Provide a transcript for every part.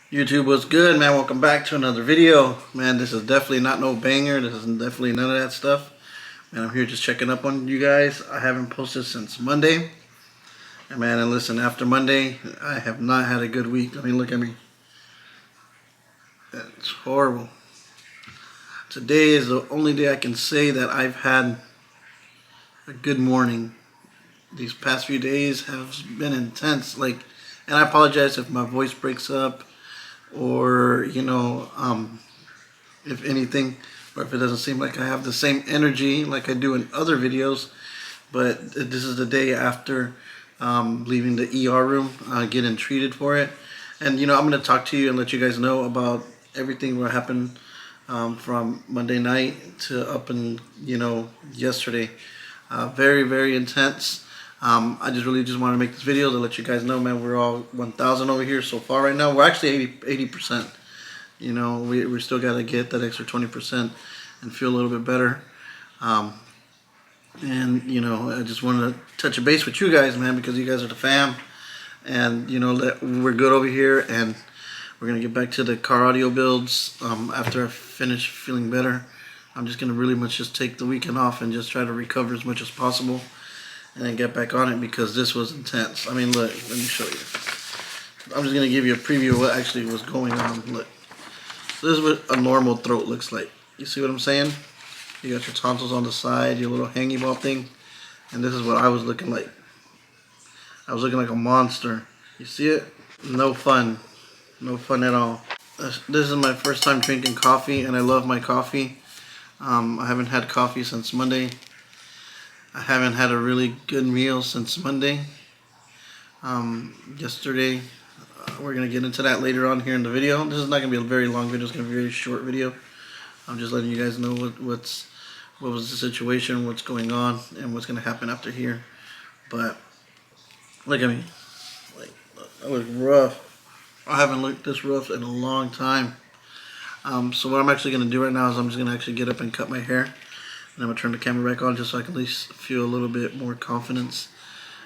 YouTube, what's good, man? Welcome back to another video. Man, this is definitely not no banger. This is definitely none of that stuff. Man, I'm here just checking up on you guys. I haven't posted since Monday. And man, and listen, after Monday, I have not had a good week. I mean, look at me. It's horrible. Today is the only day I can say that I've had a good morning. These past few days have been intense. And I apologize if my voice breaks up or, if anything, or if it doesn't seem like I have the same energy like I do in other videos. But this is the day after leaving the ER room, getting treated for it. And, I'm going to talk to you and let you guys know about everything that happened from Monday night to up and, yesterday. Very, very intense. I just want to make this video to let you guys know, man, we're all 1,000 over here so far right now. We're actually 80%. We still got to get that extra 20% and feel a little bit better. I just wanted to touch a base with you guys, man, because you guys are the fam. And, we're good over here, and we're going to get back to the car audio builds after I finish feeling better. I'm just going to really much just take the weekend off and just try to recover as much as possible and then get back on it, because this was intense. I mean, look, let me show you. I'm just going to give you a preview of what actually was going on. Look, so this is what a normal throat looks like. You see what I'm saying? You got your tonsils on the side, your little hangy ball thing, and this is what I was looking like. I was looking like a monster. You see it? No fun. No fun at all. This is my first time drinking coffee, and I love my coffee. I haven't had coffee since Monday. I haven't had a really good meal since Monday. Yesterday, we're going to get into that later on here in the video. This is not going to be a very long video. It's going to be a very short video. I'm just letting you guys know what was the situation, what's going on, and what's going to happen after here. But look at me. That was rough. I haven't looked this rough in a long time. So what I'm actually going to do right now is I'm just going to actually get up and cut my hair. And I'm going to turn the camera back on just so I can at least feel a little bit more confidence.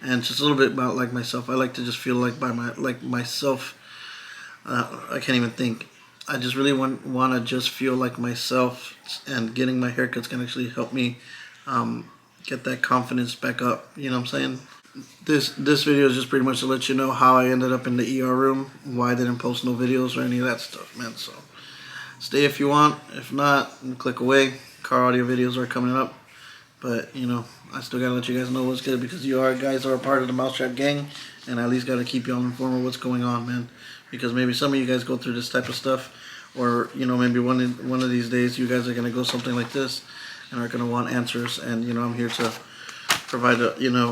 And just a little bit about like myself. I like to just feel like myself. I can't even think. I just really want to just feel like myself. And getting my haircut's going to actually help me get that confidence back up. You know what I'm saying? This video is just pretty much to let you know how I ended up in the ER room. Why I didn't post no videos or any of that stuff, man. So stay if you want. If not, click away. Car audio videos are coming up, but I still gotta let you guys know what's good, because you guys are a part of the Mousetrap gang, and I at least gotta keep you all informed of what's going on, man. Because maybe some of you guys go through this type of stuff, or maybe one of these days you guys are gonna go something like this and are gonna want answers, and I'm here to provide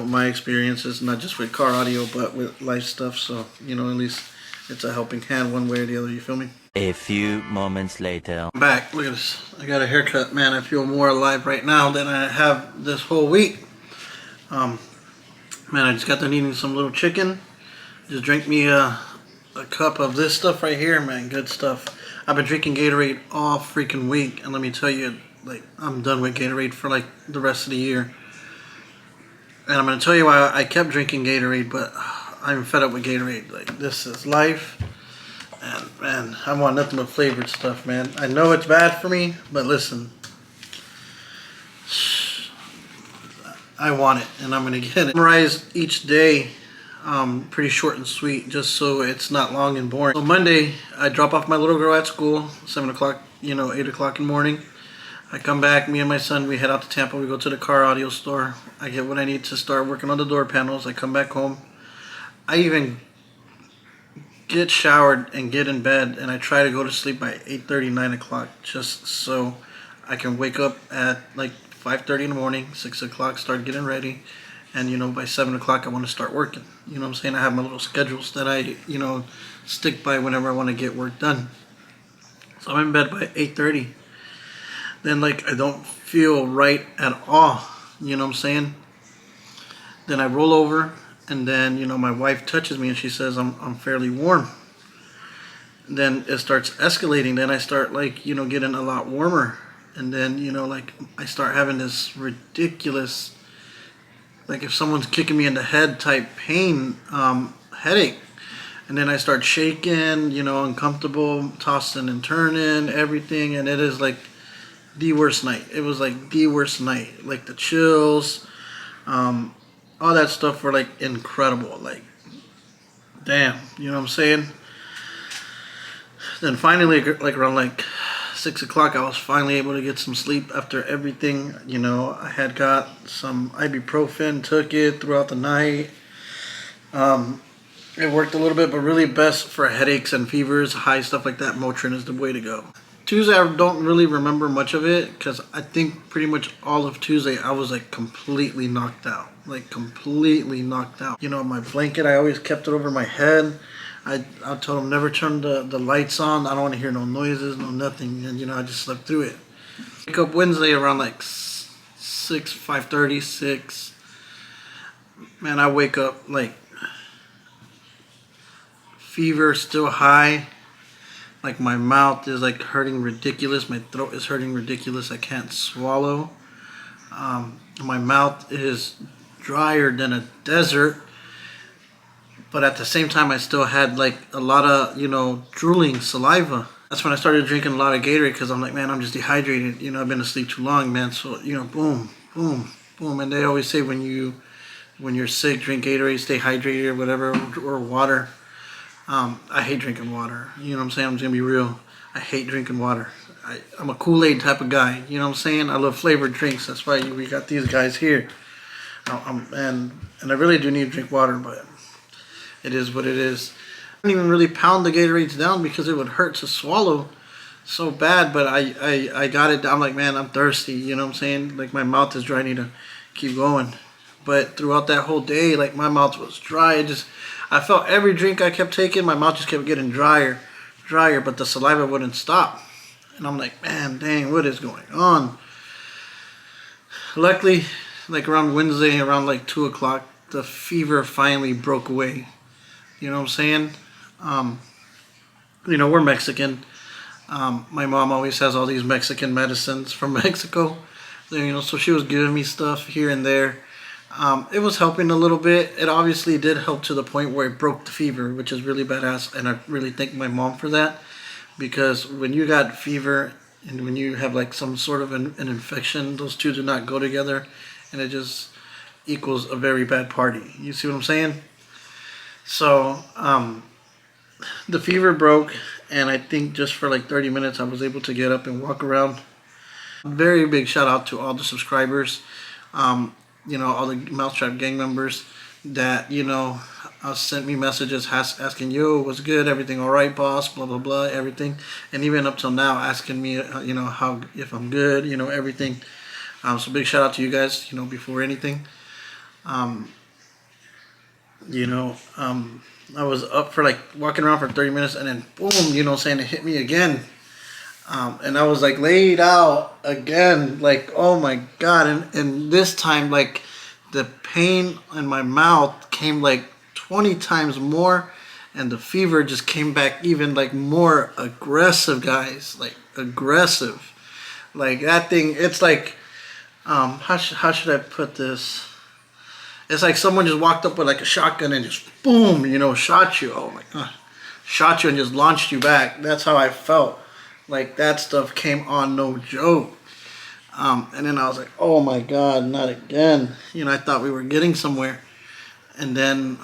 my experiences, not just with car audio but with life stuff. So at least it's a helping hand one way or the other. You feel me? A few moments later. I'm back. Look at this. I got a haircut, man. I feel more alive right now than I have this whole week. Man, I just got done eating some little chicken. Just drank me a cup of this stuff right here, man. Good stuff. I've been drinking Gatorade all freaking week, and let me tell you, I'm done with Gatorade for the rest of the year. And I'm gonna tell you why I kept drinking Gatorade, but I'm fed up with Gatorade. This is life. And man, I want nothing but flavored stuff, man. I know it's bad for me, but listen, I want it, and I'm gonna get it. Memorize each day, pretty short and sweet, just so it's not long and boring. So Monday, I drop off my little girl at school, 7 o'clock, 8 o'clock in the morning. I come back, me and my son, we head out to Tampa. We go to the car audio store. I get what I need to start working on the door panels. I come back home. I even get showered and get in bed, and I try to go to sleep by 8:30, 9 o'clock, just so I can wake up at 5:30 in the morning, 6 o'clock, start getting ready, and by 7 o'clock I want to start working. You know what I'm saying? I have my little schedules that I stick by whenever I want to get work done. So I'm in bed by 8:30. Then I don't feel right at all. You know what I'm saying? Then I roll over, and then my wife touches me and she says I'm fairly warm. Then it starts escalating. Then I start getting a lot warmer, and then I start having this ridiculous, if someone's kicking me in the head type pain, headache. And then I start shaking, you know, uncomfortable, tossing and turning, everything. And it is like the worst night. It was like the worst night. Like the chills, all that stuff were like incredible. Like, damn, you know what I'm saying? Then finally, like around like 6 o'clock, I was finally able to get some sleep after everything. You know, I had got some ibuprofen, took it throughout the night. It worked a little bit, but really best for headaches and fevers, high stuff like that. Motrin is the way to go. Tuesday, I don't really remember much of it because I think pretty much all of Tuesday I was like completely knocked out. Like completely knocked out. You know, my blanket, I always kept it over my head. I told him never turn the lights on. I don't want to hear no noises, no nothing. And, you know, I just slept through it. Wake up Wednesday around like 5:30, 6. Man, I wake up like fever still high. Like my mouth is like hurting ridiculous. My throat is hurting ridiculous. I can't swallow. My mouth is drier than a desert. But at the same time, I still had like a lot of, you know, drooling saliva. That's when I started drinking a lot of Gatorade because I'm like, man, I'm just dehydrated. You know, I've been asleep too long, man. So, you know, boom, boom, boom. And they always say when you're sick, drink Gatorade, stay hydrated or whatever, or water. I hate drinking water. You know what I'm saying? I'm just going to be real. I hate drinking water. I'm a Kool-Aid type of guy. You know what I'm saying? I love flavored drinks. That's why we got these guys here. And I really do need to drink water, but it is what it is. I don't even really pound the Gatorades down because it would hurt to swallow so bad, but I got it down. I'm like, man, I'm thirsty. You know what I'm saying? Like my mouth is dry. I need to keep going. But throughout that whole day, like my mouth was dry. I felt every drink I kept taking, my mouth just kept getting drier, but the saliva wouldn't stop. And I'm like, man, dang, what is going on? Luckily, like around Wednesday, around like 2 o'clock, the fever finally broke away. You know what I'm saying? You know, we're Mexican. My mom always has all these Mexican medicines from Mexico. You know, so she was giving me stuff here and there. It was helping a little bit. It obviously did help to the point where it broke the fever, which is really badass. And I really thank my mom for that. Because when you got fever and when you have like some sort of an infection, those two do not go together. And it just equals a very bad party. You see what I'm saying? So, the fever broke, and I think just for like 30 minutes I was able to get up and walk around. Very big shout out to all the subscribers, you know, all the Mousetrap gang members that, you know, sent me messages asking, yo, what's good, everything all right, boss, blah, blah, blah, everything. And even up till now asking me, you know, if I'm good, you know, everything. So big shout out to you guys, you know, before anything. You know, I was up for like walking around for 30 minutes and then boom, you know what I'm saying, it hit me again. And I was like laid out again, like, oh my God. And this time, like, the pain in my mouth came like 20 times more. And the fever just came back even like more aggressive, guys. Like, aggressive. Like, that thing, it's like, how should I put this? It's like someone just walked up with like a shotgun and just boom, you know, shot you. Oh my God. Shot you and just launched you back. That's how I felt. Like that stuff came on no joke. And then I was like, oh my God, not again. You know, I thought we were getting somewhere. And then,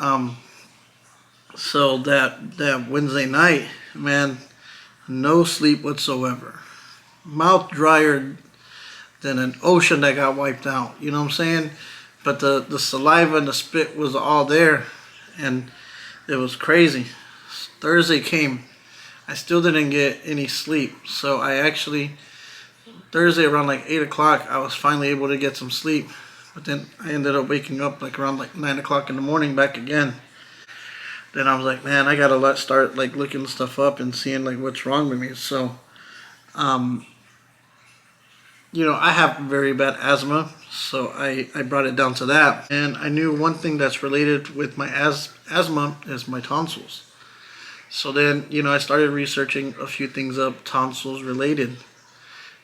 so that Wednesday night, man, no sleep whatsoever. Mouth drier than an ocean that got wiped out. You know what I'm saying? But the saliva and the spit was all there, and it was crazy. Thursday came. I still didn't get any sleep. So I actually, Thursday around like 8 o'clock, I was finally able to get some sleep. But then I ended up waking up like around like 9 o'clock in the morning back again. Then I was like, man, I gotta start like looking stuff up and seeing like what's wrong with me. So, you know, I have very bad asthma, so I brought it down to that. And I knew one thing that's related with my asthma is my tonsils. So then, you know, I started researching a few things up tonsils related.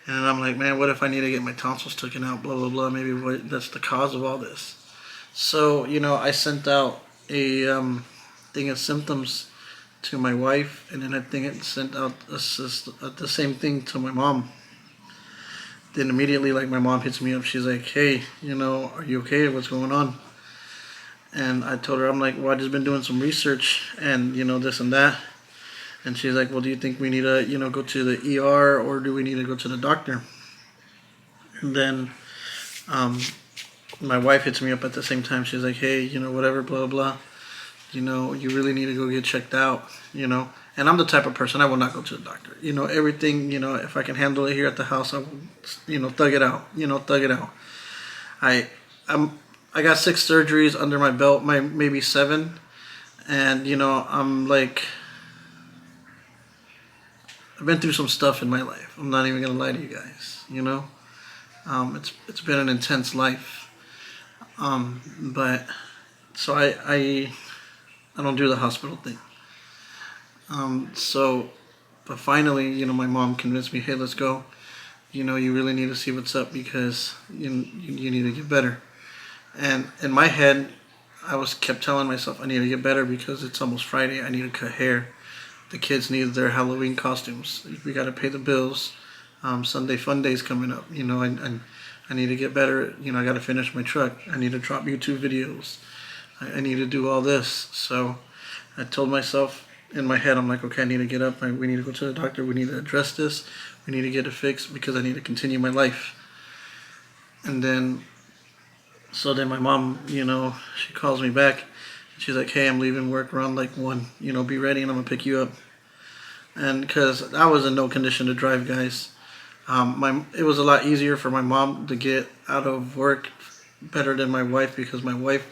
And I'm like, man, what if I need to get my tonsils taken out, blah, blah, blah. Maybe that's the cause of all this. So, you know, I sent out a thing of symptoms to my wife, and then I think it sent out the same thing to my mom. Then immediately, like, my mom hits me up. She's like, "Hey, are you okay? What's going on?" And I told her, I'm like, "Well, I just been doing some research, and this and that." And she's like, "Well, do you think we need to, go to the ER, or do we need to go to the doctor?" And then my wife hits me up at the same time. She's like, "Hey, whatever, blah, blah. You really need to go get checked out, And I'm the type of person, I will not go to the doctor. Everything, if I can handle it here at the house, I will, thug it out, thug it out. I got 6 surgeries under my belt, maybe 7. And, I'm like, I've been through some stuff in my life. I'm not even going to lie to you guys, It's been an intense life. But, so I don't do the hospital thing. But finally, my mom convinced me, "Hey, let's go. You really need to see what's up because you need to get better." And in my head, I kept telling myself, I need to get better because it's almost Friday. I need to cut hair. The kids need their Halloween costumes. We got to pay the bills. Sunday Fun Day's coming up. I need to get better. I got to finish my truck. I need to drop YouTube videos. I need to do all this. So I told myself in my head, I'm like, okay, I need to get up. We need to go to the doctor. We need to address this. We need to get it fixed because I need to continue my life. And then, so then my mom, she calls me back. She's like, "Hey, I'm leaving work around like 1. Be ready and I'm going to pick you up." And because I was in no condition to drive, guys. It was a lot easier for my mom to get out of work better than my wife because my wife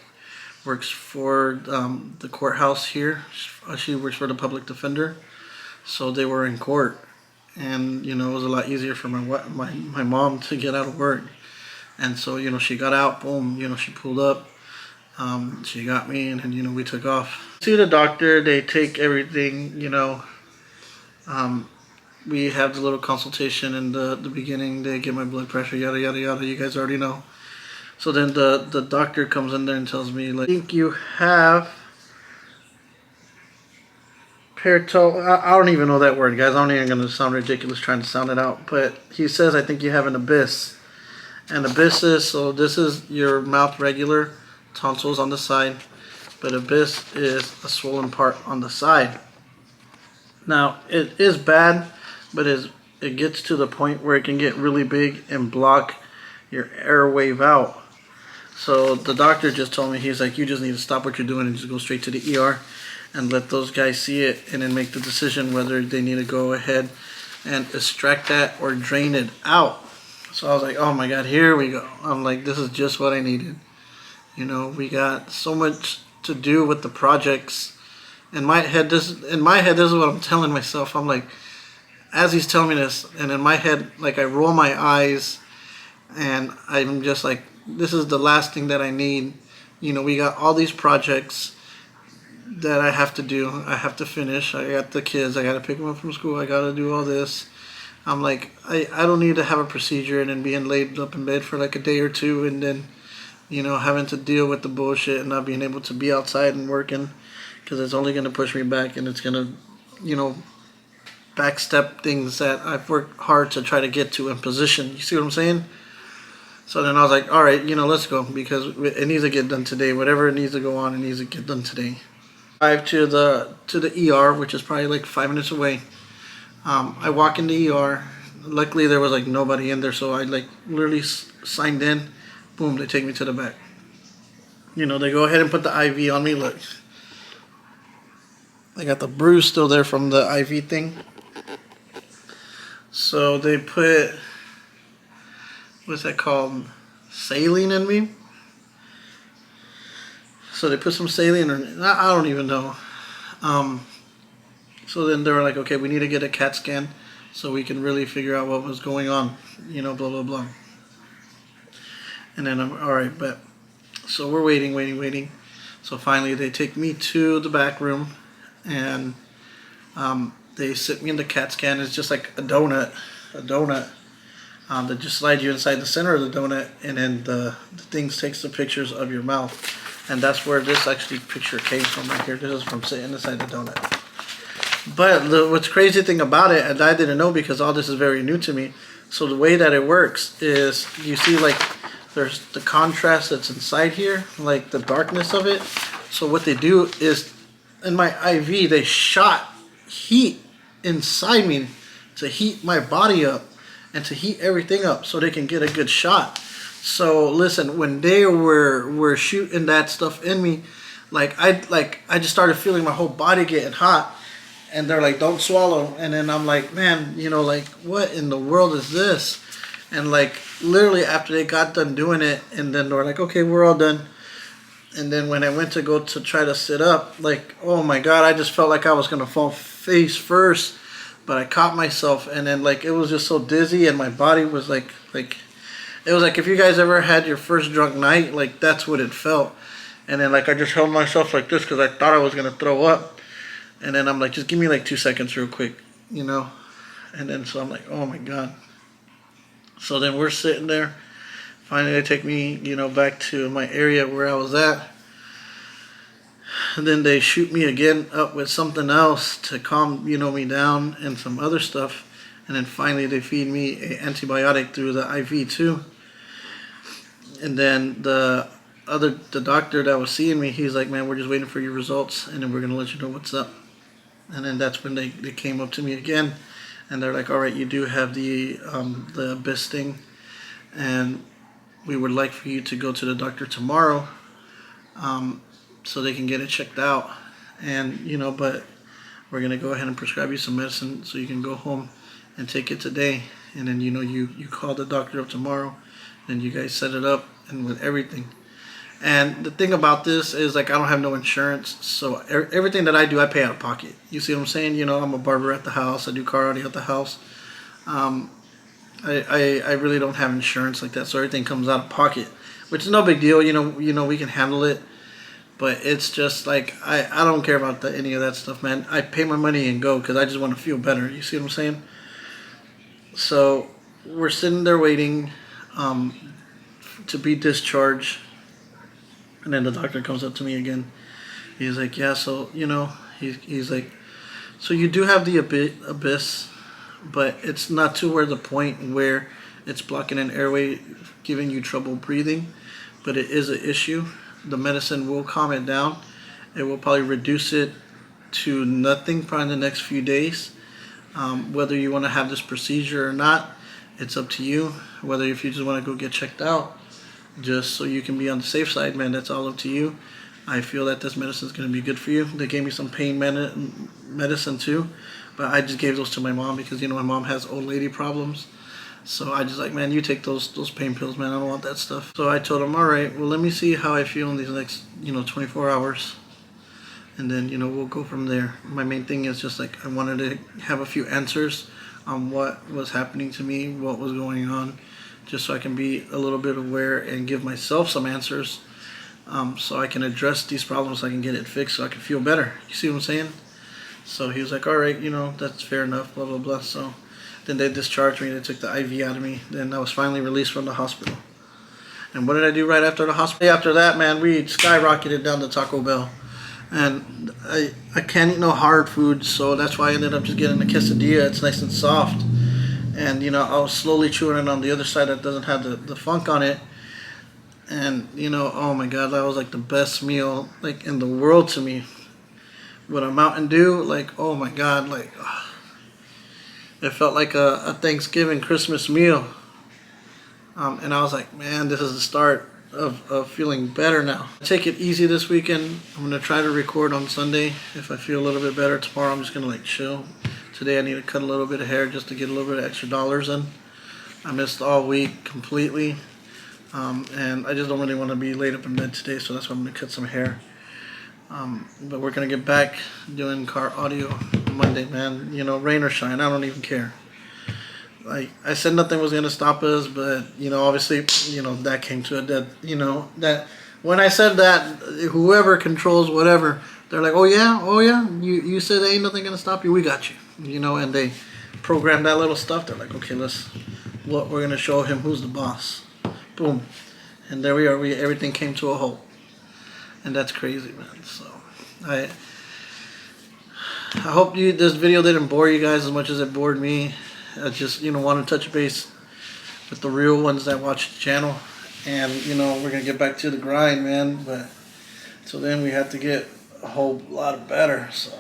works for the courthouse here. She works for the public defender, so they were in court, and it was a lot easier for my mom to get out of work. And so she got out, boom, she pulled up, she got me, and then we took off to the doctor. They take everything, we have the little consultation in the beginning. They get my blood pressure, yada yada yada. You guys already know. So then the doctor comes in there and tells me, like, "I think you have I don't even know that word, guys. I'm not even going to sound ridiculous trying to sound it out. But he says, I think you have an abyss. And abyss so this is your mouth regular, tonsils on the side. But abyss is a swollen part on the side. Now, it is bad, but it gets to the point where it can get really big and block your airway out. So the doctor just told me, he's like, "You just need to stop what you're doing and just go straight to the ER and let those guys see it and then make the decision whether they need to go ahead and extract that or drain it out." So I was like, oh my God, here we go. I'm like, this is just what I needed. We got so much to do with the projects. In my head, this is what I'm telling myself. I'm like, as he's telling me this, and in my head, like, I roll my eyes and I'm just like, this is the last thing that I need. We got all these projects that I have to do. I have to finish. I got the kids. I got to pick them up from school. I got to do all this. I'm like, I don't need to have a procedure and then being laid up in bed for like a day or two and then, having to deal with the bullshit and not being able to be outside and working because it's only going to push me back and it's going to, backstep things that I've worked hard to try to get to in position. You see what I'm saying? So then I was like, all right, let's go because it needs to get done today. Whatever it needs to go on, it needs to get done today. Drive to the ER, which is probably like 5 minutes away. I walk in the ER. Luckily, there was like nobody in there, so I like literally signed in. Boom, they take me to the back. They go ahead and put the IV on me. Look, I got the bruise still there from the IV thing. So they put, what's that called? Saline in me. So they put some saline in. I don't even know. So then they were like, okay, we need to get a CAT scan so we can really figure out what was going on. Blah blah blah. And then I'm all right, but so we're waiting. So finally they take me to the back room and they sit me in the CAT scan. It's just like a donut. They just slide you inside the center of the donut, and then the things takes the pictures of your mouth, and that's where this actually picture came from right here. This is from sitting inside the donut. But what's crazy thing about it, and I didn't know because all this is very new to me. So the way that it works is, you see, like, there's the contrast that's inside here, like the darkness of it. So what they do is, in my IV, they shot heat inside me to heat my body up and to heat everything up so they can get a good shot. So listen, when they were shooting that stuff in me, I just started feeling my whole body getting hot. And they're like, don't swallow. And then I'm like, man, like, what in the world is this? And like, literally after they got done doing it, and then they're like, okay, we're all done. And then when I went to go to try to sit up, like, oh my God, I just felt like I was going to fall face first. But I caught myself, and then like, it was just so dizzy, and my body was like, it was like if you guys ever had your first drunk night, like that's what it felt. And then like, I just held myself like this because I thought I was going to throw up. And then I'm like, just give me like 2 seconds real quick, And then so I'm like, oh my God. So then we're sitting there. Finally, they take me, back to my area where I was at. And then they shoot me again up with something else to calm, me down, and some other stuff. And then finally they feed me an antibiotic through the IV too. And then the doctor that was seeing me, he's like, man, we're just waiting for your results, and then we're going to let you know what's up. And then that's when they came up to me again, and they're like, all right, you do have the abyss thing, and we would like for you to go to the doctor tomorrow, so they can get it checked out. And, but we're going to go ahead and prescribe you some medicine so you can go home and take it today. And then, you call the doctor up tomorrow, and you guys set it up and with everything. And the thing about this is, like, I don't have no insurance, so everything that I do, I pay out of pocket. You see what I'm saying? I'm a barber at the house. I do car audio at the house. I really don't have insurance like that, so everything comes out of pocket, which is no big deal. We can handle it. But it's just like, I don't care about any of that stuff, man. I pay my money and go because I just want to feel better. You see what I'm saying? So we're sitting there waiting to be discharged. And then the doctor comes up to me again. He's like, yeah, so, he's like, so you do have the abyss, but it's not to where the point where it's blocking an airway, giving you trouble breathing, but it is an issue. The medicine will calm it down. It will probably reduce it to nothing probably in the next few days. Whether you want to have this procedure or not, it's up to you. Whether if you just want to go get checked out, just so you can be on the safe side, man, that's all up to you. I feel that this medicine is going to be good for you. They gave me some pain medicine too, but I just gave those to my mom because, my mom has old lady problems. So I just like, man, you take those pain pills, man. I don't want that stuff. So I told him, all right, well, let me see how I feel in these next, 24 hours. And then, we'll go from there. My main thing is just like, I wanted to have a few answers on what was happening to me, what was going on, just so I can be a little bit aware and give myself some answers, so I can address these problems, so I can get it fixed, so I can feel better. You see what I'm saying? So he was like, all right, that's fair enough, blah, blah, blah. So then they discharged me. They took the IV out of me. Then I was finally released from the hospital. And what did I do right after the hospital? After that, man, we skyrocketed down to Taco Bell. And I can't eat no hard food, so that's why I ended up just getting a quesadilla. It's nice and soft. And, I was slowly chewing it on the other side that doesn't have the funk on it. And, oh my God, that was like the best meal, like, in the world to me. With a Mountain Dew, like, oh my God, like, it felt like a Thanksgiving, Christmas meal. And I was like, man, this is the start of feeling better now. Take it easy this weekend. I'm going to try to record on Sunday. If I feel a little bit better tomorrow, I'm just going to, like, chill. Today I need to cut a little bit of hair just to get a little bit of extra dollars in. I missed all week completely. And I just don't really want to be laid up in bed today, so that's why I'm going to cut some hair. But we're going to get back doing car audio Monday, man. Rain or shine, I don't even care. Like, I said nothing was going to stop us, but, obviously, that came to a dead, that when I said that, whoever controls whatever, they're like, oh yeah, you said there ain't nothing going to stop you, we got you. And they program that little stuff. They're like, okay, we're going to show him who's the boss. Boom. And there we are. Everything came to a halt. And that's crazy, man. So I hope this video didn't bore you guys as much as it bored me. I just, want to touch base with the real ones that watch the channel. And, we're going to get back to the grind, man. But till then, we have to get a whole lot better. So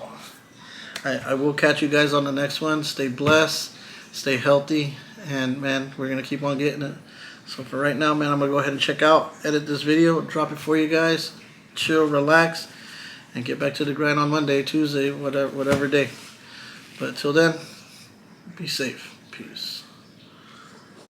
I will catch you guys on the next one. Stay blessed. Stay healthy. And, man, we're going to keep on getting it. So for right now, man, I'm going to go ahead and check out, edit this video, drop it for you guys. Chill, relax, and get back to the grind on Monday, Tuesday, whatever day. But till then, be safe. Peace.